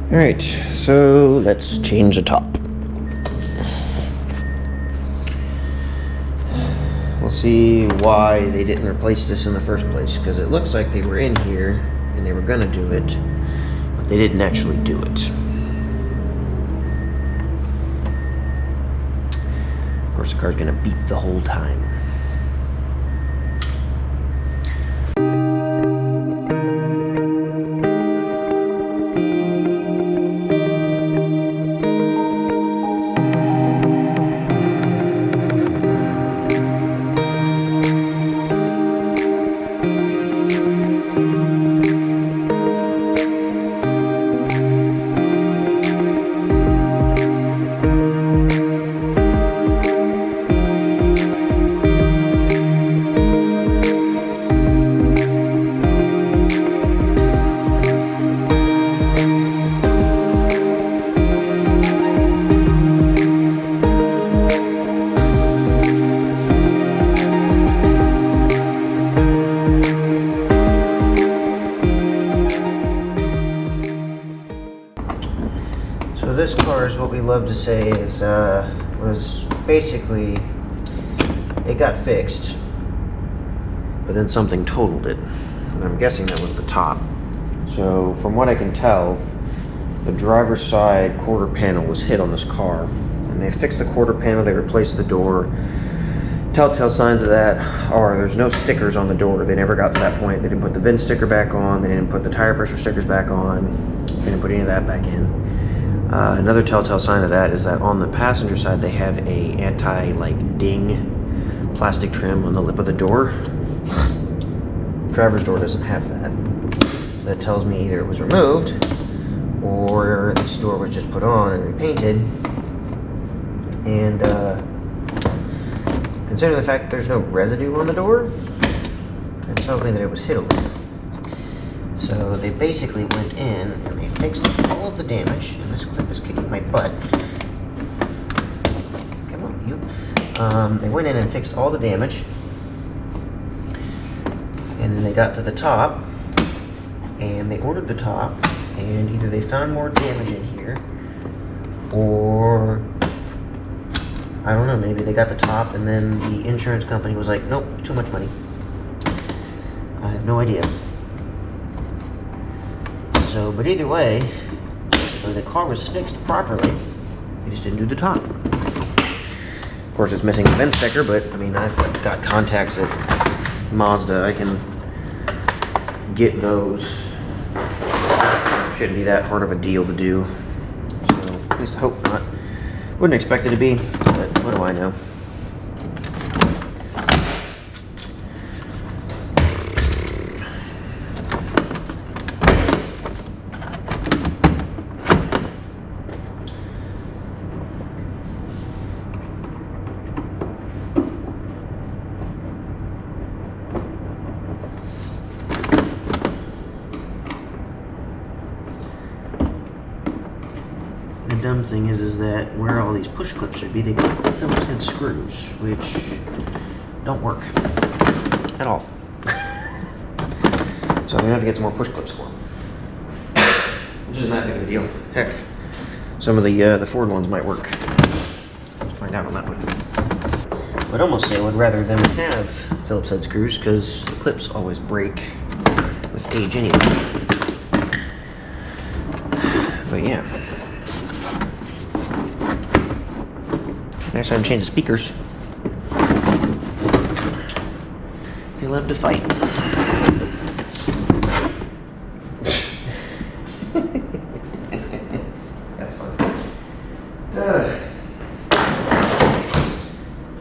Alright, so let's change the top. We'll see why they didn't replace this in the first place, because it looks like they were in here and they were gonna do it, but they didn't actually do it. Of course, the car's gonna beep the whole time. So this car is what we love to say is was basically, it got fixed, but then something totaled it, and I'm guessing that was the top. So from what I can tell, the driver's side quarter panel was hit on this car, and they fixed the quarter panel, they replaced the door. Telltale signs of that are there's no stickers on the door. They never got to that point. They didn't put the VIN sticker back on, they didn't put the tire pressure stickers back on, they didn't put any of that back in. Another telltale sign of that is that on the passenger side they have a anti-ding plastic trim on the lip of the door. Driver's door doesn't have that. So that tells me either it was removed or this door was just put on and repainted. And considering the fact that there's no residue on the door, that tells me that it was hit a little. So they basically went in and they fixed all of the damage, and this clip is kicking my butt. Come on, you. They went in and fixed all the damage, and then they got to the top, and they ordered the top, and either they found more damage in here, or I don't know, maybe they got the top and then the insurance company was like, nope, too much money. I have no idea. So, but either way, the car was fixed properly. They just didn't do the top. Of course, it's missing the VIN sticker, but I mean, I've got contacts at Mazda. I can get those. Shouldn't be that hard of a deal to do. So, at least I hope not. Wouldn't expect it to be, but what do I know? The dumb thing is that where all these push clips should be, they got Phillips head screws, which don't work at all. So I'm gonna have to get some more push clips for them, which isn't that big of a deal. Heck, some of the Ford ones might work. Let's find out on that one. I'd almost say I would rather them have Phillips head screws because the clips always break with age anyway. But yeah. Next time, change the speakers. They love to fight. That's fun.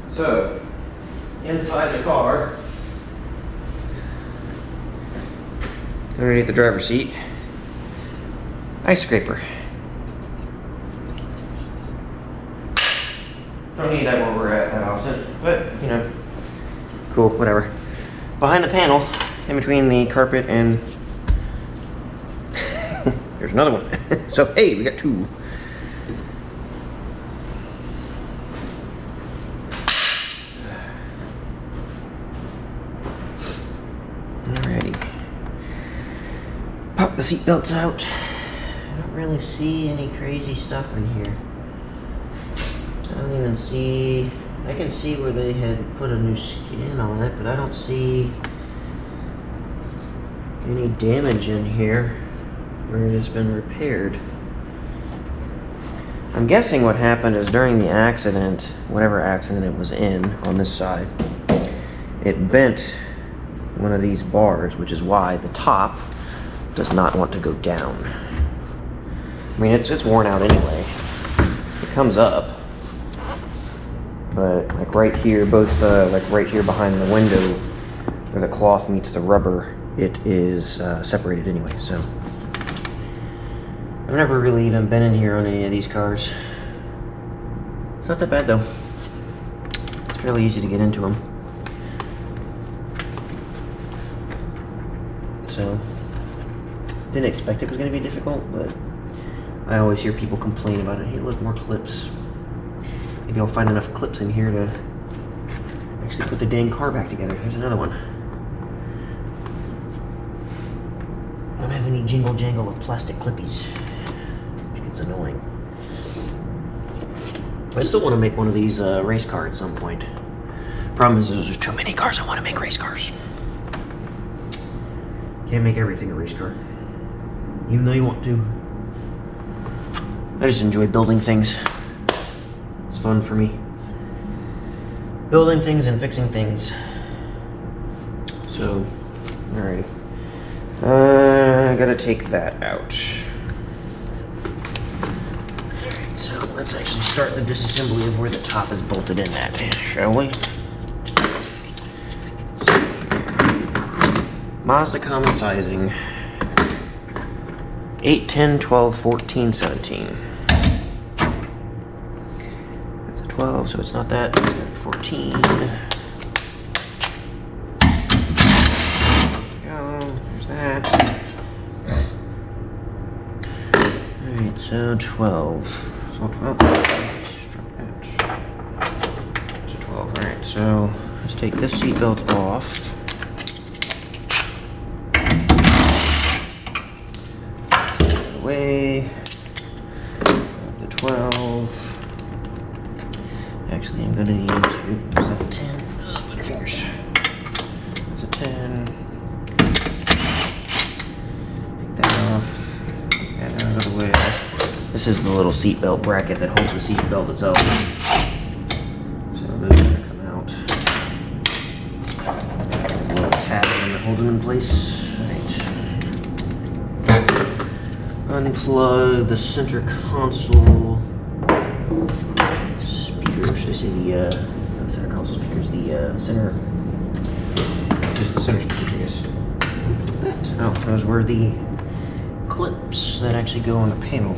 So, inside the car, underneath the driver's seat, ice scraper. Don't need that where we're at that often, but you know, cool, whatever. Behind the panel, in between the carpet and there's another one. So hey, we got two. Alrighty. Pop the seat belts out. I don't really see any crazy stuff in here. I don't even see... I can see where they had put a new skin on it, but I don't see any damage in here where it has been repaired. I'm guessing what happened is during the accident, whatever accident it was in on this side, it bent one of these bars, which is why the top does not want to go down. I mean, it's worn out anyway. It comes up, but like right here, both like right here behind the window, where the cloth meets the rubber, it is separated anyway. So I've never really even been in here on any of these cars. It's not that bad though. It's fairly easy to get into them. So didn't expect it was going to be difficult, but I always hear people complain about it. Hey, look, more clips. Maybe I'll find enough clips in here to actually put the dang car back together. There's another one. I don't have any jingle jangle of plastic clippies, which gets annoying. I still want to make one of these race cars at some point. Problem is there's too many cars I want to make race cars. Can't make everything a race car, even though you want to. I just enjoy building things. It's fun for me. Building things and fixing things. So, alrighty. I gotta take that out. Alright, so let's actually start the disassembly of where the top is bolted in at, shall we? Mazda common sizing 8, 10, 12, 14, 17. That's a 12, so it's not that. It's gonna be 14. There's that. Alright, so 12. So 12. It's a 12. Alright, so let's take this seatbelt off. Away. The 12. Actually, I'm gonna need to. Is that a 10? Butterfingers. That's a 10. Take that off. Take that out of the way. This is the little seatbelt bracket that holds the seatbelt itself. So those are gonna come out. A little tab that holds them in place. Unplug the center console speaker. Should I say the not center console speakers? The center, just the center speakers, I guess. Oh, those were the clips that actually go on the panel,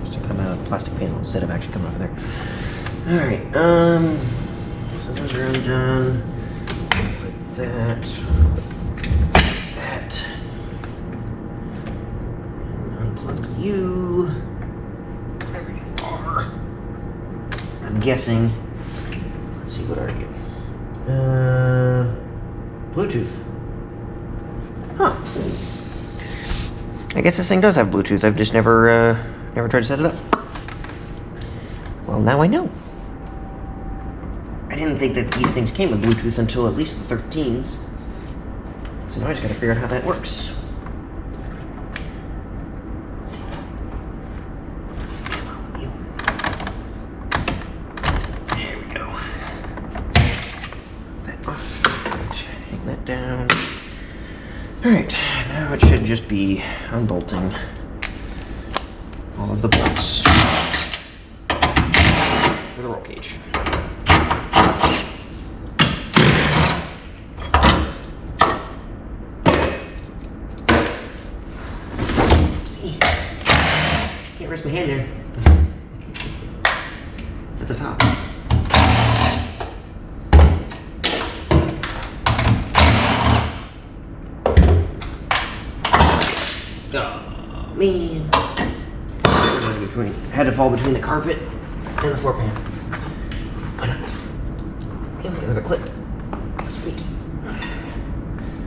just to come out of the plastic panel instead of actually coming off of there. All right. So those are undone. Like that. You, whatever you are. I'm guessing. Let's see, what are you? Bluetooth. Huh. I guess this thing does have Bluetooth. I've just never tried to set it up. Well, now I know. I didn't think that these things came with Bluetooth until at least the 13s. So now I just gotta figure out how that works. Down. Alright, now it should just be unbolting all of the bolts for the roll cage. See? Can't rest my hand there. That's the top. Oh, man. Had to fall between the carpet and the floor pan. Why not? And another clip. Sweet.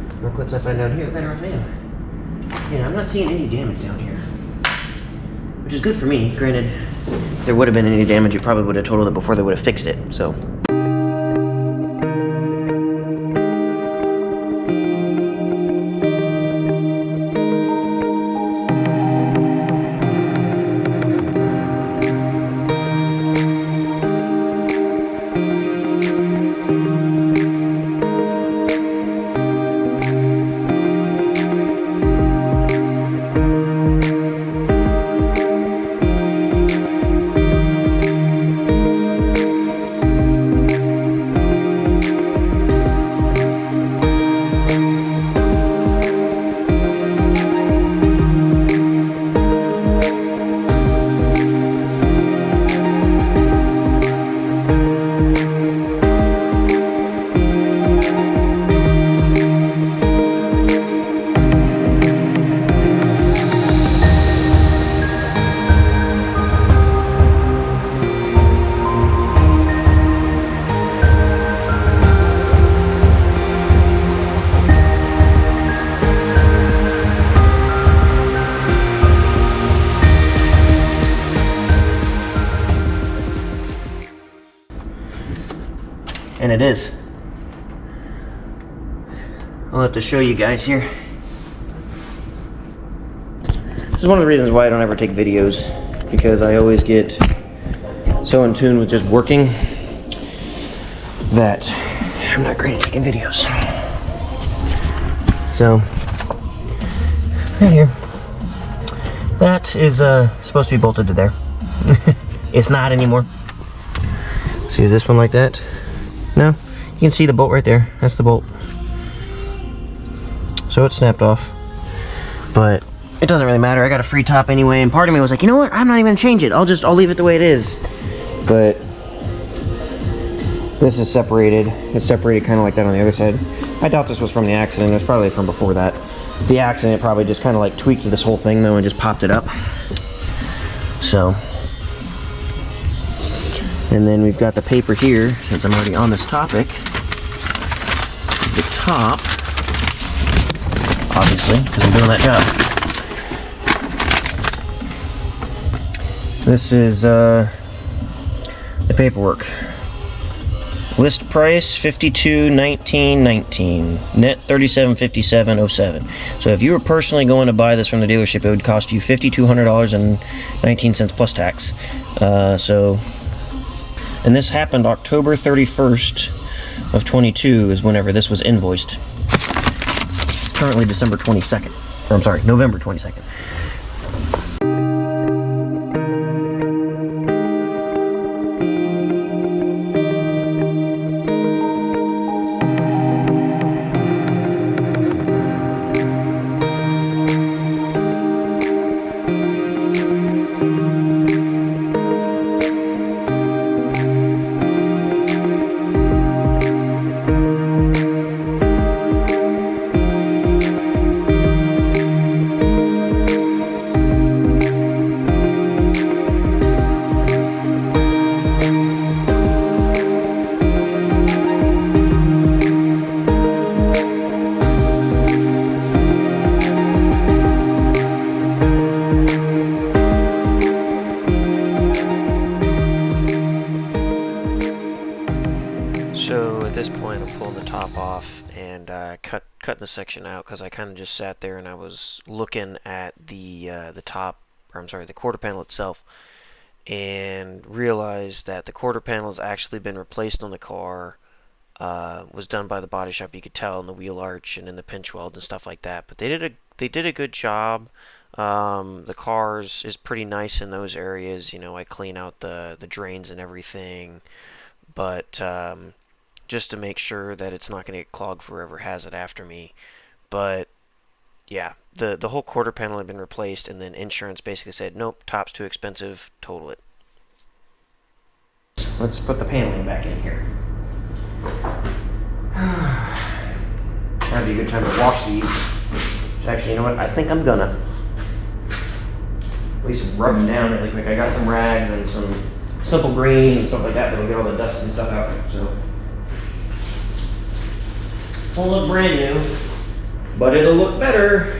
The more clips I find down here, the better off I am. Yeah, I'm not seeing any damage down here. which is good for me. Granted, if there would have been any damage, it probably would have totaled it before they would have fixed it, so. And it is. I'll have to show you guys here. This is one of the reasons why I don't ever take videos, because I always get so in tune with just working that I'm not great at taking videos. So, right here. That is supposed to be bolted to there. It's not anymore. See, is this one like that? No, you can see the bolt right there. That's the bolt. So it's snapped off, but it doesn't really matter. I got a free top anyway, and part of me was like, you know what? I'm not even gonna change it. I'll leave it the way it is. But this is separated. It's separated kind of like that on the other side. I doubt this was from the accident. It was probably from before that. The accident probably just kind of like tweaked this whole thing though and just popped it up. So. And then we've got the paper here, since I'm already on this topic. The top, obviously, because I'm doing that job. This is the paperwork. List price $52,1919, net $3757.07. So if you were personally going to buy this from the dealership, it would cost you $5,200.19 plus tax. And this happened October 31st of 22 is whenever this was invoiced. It's currently December 22nd. Or I'm sorry, November 22nd. So at this point I'm pulling the top off and cutting the section out because I kind of just sat there and I was looking at the top, or I'm sorry, the quarter panel itself, and realized that the quarter panel has actually been replaced on the car. Was done by the body shop. You could tell in the wheel arch and in the pinch weld and stuff like that. But they did a good job. The cars is pretty nice in those areas. You know, I clean out the drains and everything, but just to make sure that it's not going to get clogged for whoever has it after me. But yeah, the whole quarter panel had been replaced, and then insurance basically said, nope, top's too expensive, total it. Let's put the paneling back in here. That'd be a good time to wash these. Actually, you know what? I think I'm gonna. At least rub them down really quick. I got some rags and some simple green and stuff like that that'll get all the dust and stuff out. So, won't look brand new, but it'll look better.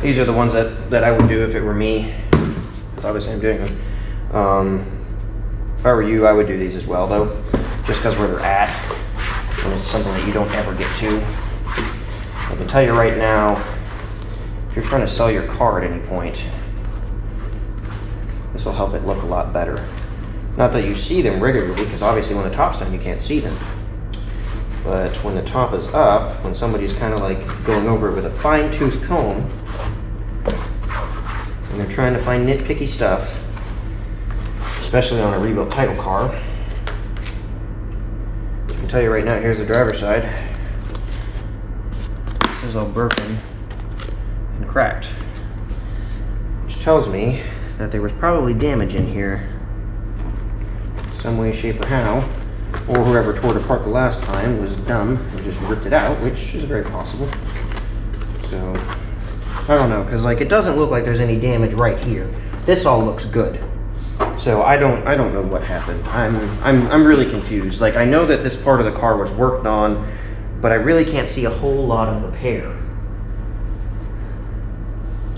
These are the ones that I would do if it were me, because obviously I'm doing them. If I were you, I would do these as well, though, just because where they're at, and it's something that you don't ever get to. I can tell you right now, if you're trying to sell your car at any point, this will help it look a lot better. Not that you see them regularly, because obviously when the top's down, you can't see them. But when the top is up, when somebody's kind of like going over it with a fine-tooth comb, and they're trying to find nitpicky stuff, especially on a rebuilt title car, I can tell you right now, here's the driver's side. This is all broken and cracked, which tells me that there was probably damage in here some way, shape, or how, or whoever tore it apart the last time was dumb and just ripped it out, which is very possible. So I don't know, because like it doesn't look like there's any damage right here. This all looks good. So I don't know what happened. I'm really confused. Like, I know that this part of the car was worked on, but I really can't see a whole lot of repair.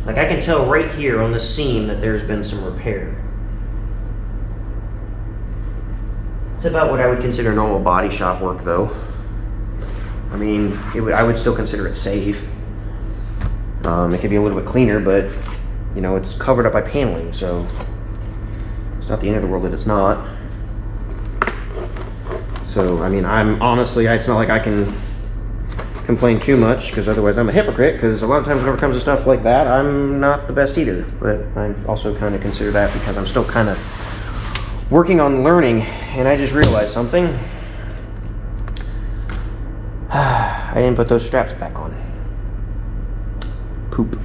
Like, I can tell right here on the seam that there's been some repair. It's about what I would consider normal body shop work, though. I mean, I would still consider it safe. It could be a little bit cleaner, but, you know, it's covered up by paneling, so it's not the end of the world that it's not. So, I mean, honestly, it's not like I can complain too much, because otherwise I'm a hypocrite, because a lot of times whenever it comes to stuff like that, I'm not the best either. But I also kind of consider that because I'm still kind of working on learning, and I just realized something. I didn't put those straps back on. Poop.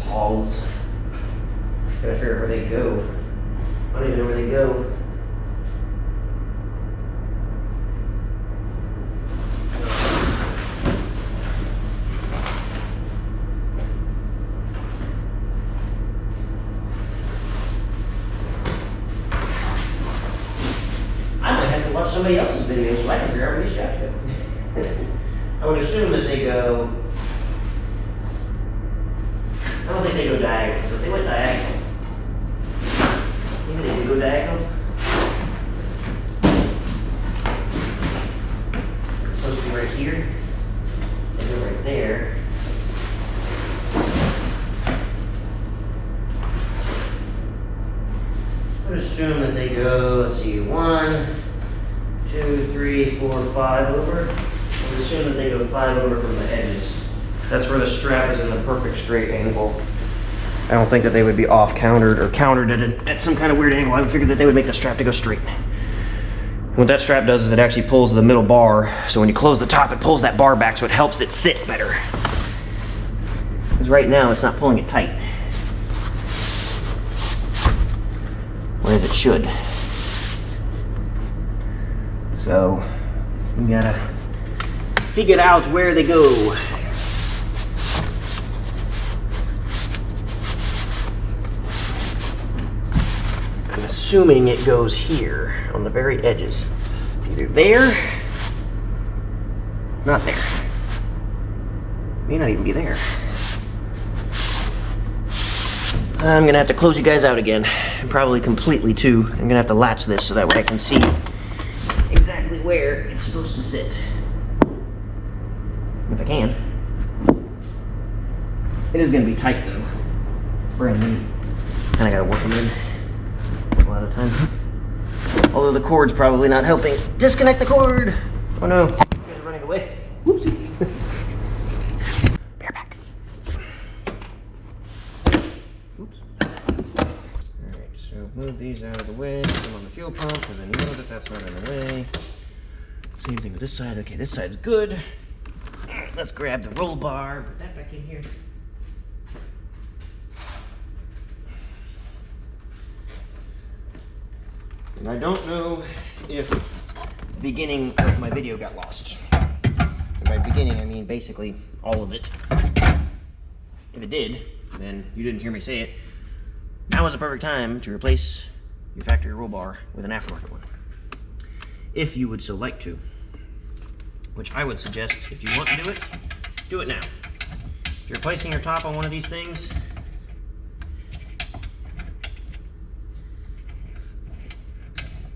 Balls. Gotta figure out where they go. I don't even know where they go. I might have to watch somebody else's video so I can figure out where these straps go. I would assume that they go. I don't think they go diagonal. So if they went diagonal, maybe they could go diagonal. It's supposed to be right here. They go right there. I would assume that they go, let's see, 1, 2, 3, 4, 5 over. I would assume that they go 5 over from the edges. That's where the strap is in the perfect straight angle. I don't think that they would be off countered or countered at some kind of weird angle. I would figure that they would make the strap to go straight. What that strap does is it actually pulls the middle bar, so when you close the top, it pulls that bar back, so it helps it sit better. Because right now, it's not pulling it tight. Whereas it should. So, we gotta figure out where they go. I'm assuming it goes here on the very edges. It's either there, not there. May not even be there. I'm gonna have to close you guys out again, and probably completely too. I'm gonna have to latch this so that way I can see exactly where it's supposed to sit. If I can. It is gonna be tight though. Brand new. And I gotta work them in a lot of time. Although the cord's probably not helping. Disconnect the cord! Oh no, you guys are running away. Whoopsie. Bear back. Oops. Alright, so move these out of the way, put them on the fuel pump, because I know that that's not in the way. Same thing with this side. Okay, this side's good. Alright, let's grab the roll bar, put that back in here. And I don't know if the beginning of my video got lost. And by beginning, I mean basically all of it. If it did, then you didn't hear me say it. Now is the perfect time to replace your factory roll bar with an aftermarket one. If you would so like to. Which I would suggest, if you want to do it, do it now. If you're placing your top on one of these things,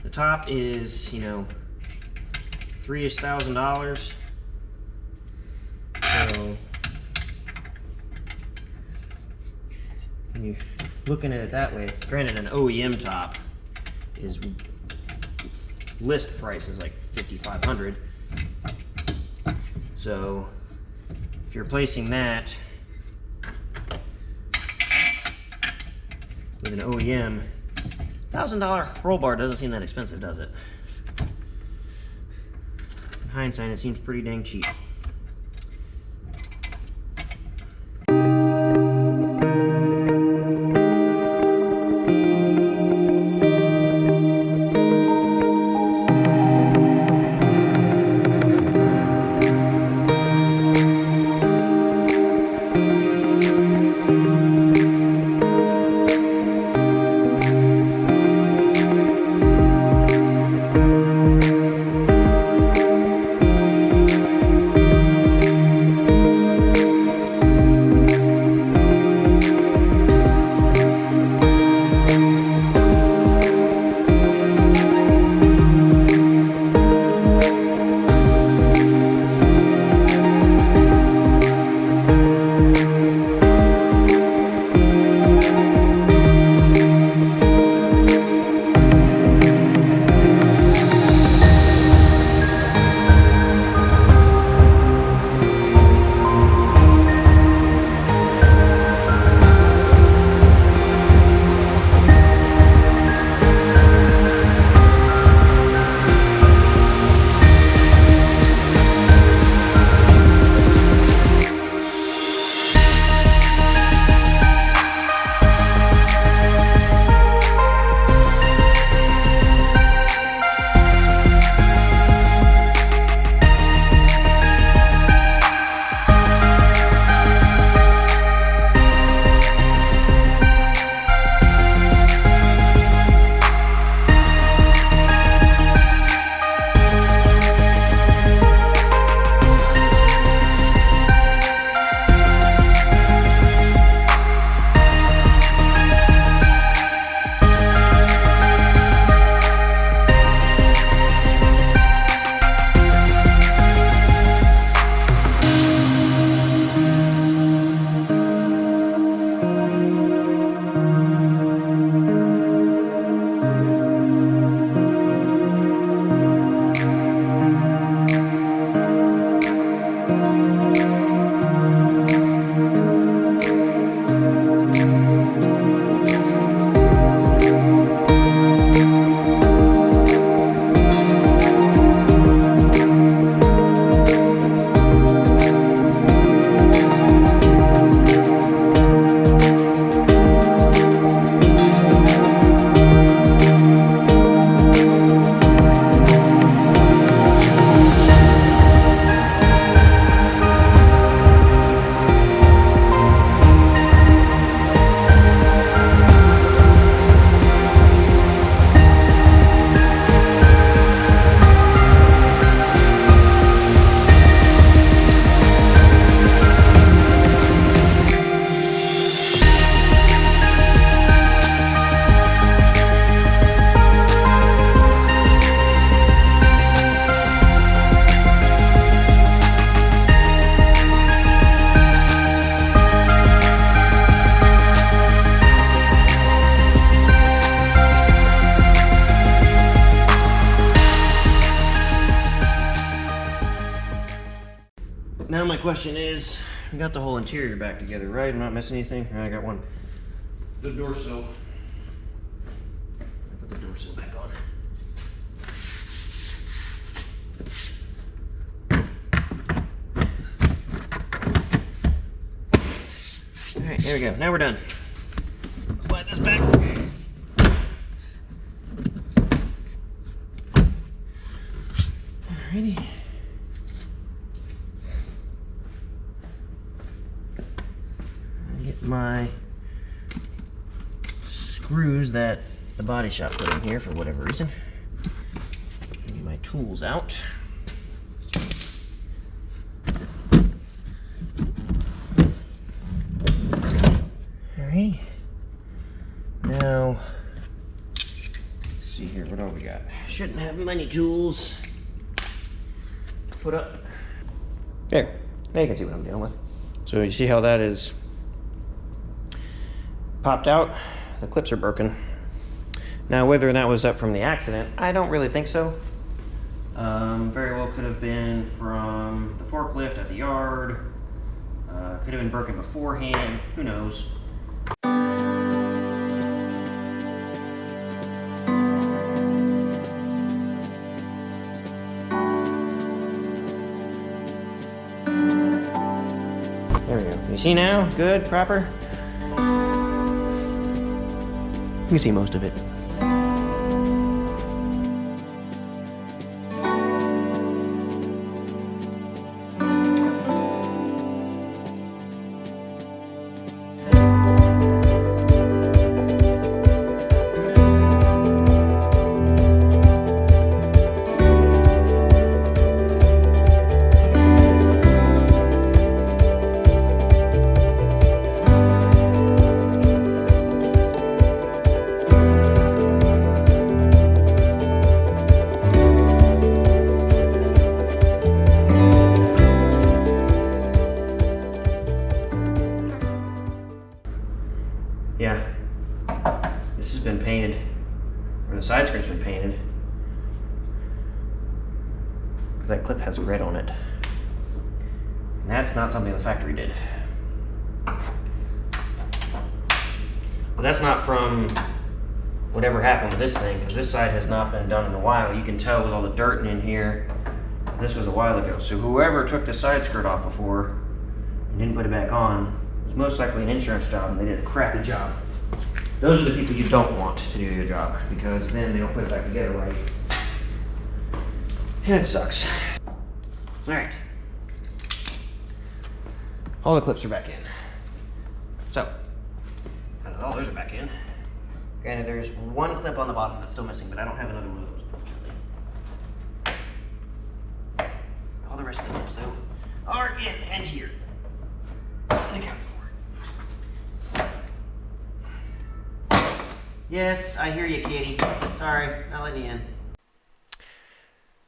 the top is, you know, $3,000. So when you're looking at it that way, granted an OEM top is list price is like $5,500. So if you're placing that with an OEM, $1,000 roll bar doesn't seem that expensive, does it? In hindsight, it seems pretty dang cheap. Now my question is, we got the whole interior back together, right? I'm not missing anything? I got one. The door sill. Put the door sill back on. Alright, there we go. Now we're done. Slide this back. Alrighty. Get my screws that the body shop put in here for whatever reason. Get my tools out. Shouldn't have many tools to put up. There. Now you can see what I'm dealing with. So you see how that is popped out? The clips are broken. Now whether that was up from the accident, I don't really think so. Very well could have been from the forklift at the yard. Could have been broken beforehand. Who knows? There we go. You see now? Good, proper. You can see most of it. Yeah, this has been painted, or the side skirt's been painted, because that clip has red on it. And that's not something the factory did. But that's not from whatever happened with this thing, because this side has not been done in a while. You can tell with all the dirt in here, this was a while ago. So whoever took the side skirt off before and didn't put it back on, it's most likely an insurance job, and they did a crappy job. Those are the people you don't want to do your job, because then they don't put it back together right. And it sucks. Alright. All the clips are back in. So, all those are back in. Granted, there's one clip on the bottom that's still missing, but I don't have another one of those, unfortunately. All the rest of the clips, though, are in and here. And accounted for. Yes, I hear you, kitty. Sorry, not letting you in.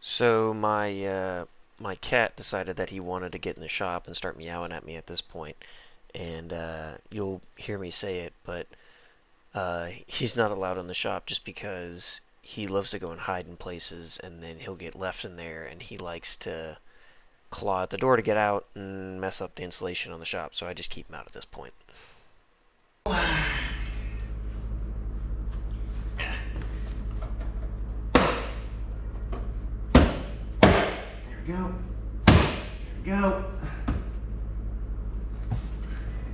So my cat decided that he wanted to get in the shop and start meowing at me at this point. And you'll hear me say it, but he's not allowed in the shop just because he loves to go and hide in places, and then he'll get left in there, and he likes to claw at the door to get out and mess up the insulation on the shop, so I just keep him out at this point. There we go. There we go. There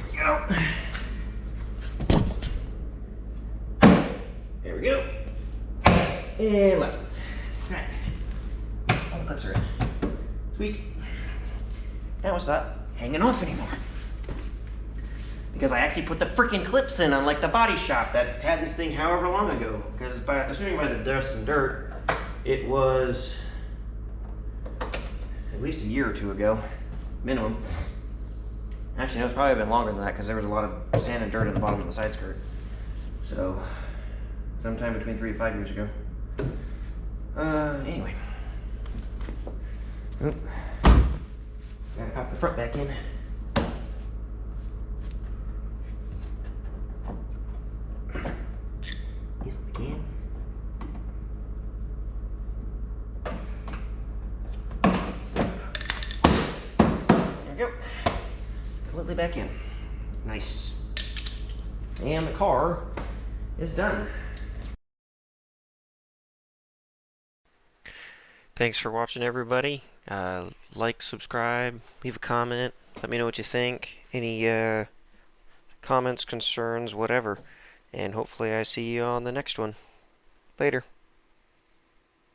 we go. There we go. And last one. Alright. All the clips are in. Sweet. Now it's not hanging off anymore. Because I actually put the freaking clips in, unlike the body shop that had this thing however long ago. Because assuming by the dust and dirt, it was at least a year or two ago, minimum. Actually, no, it's probably been longer than that because there was a lot of sand and dirt in the bottom of the side skirt. So, sometime between 3 to 5 years ago. Anyway. Oop. Gotta pop the front back in. If we can. There we go. Completely back in. Nice. And the car is done. Thanks for watching, everybody. Like, subscribe, leave a comment, let me know what you think, any comments, concerns, whatever, and hopefully I see you on the next one. Later.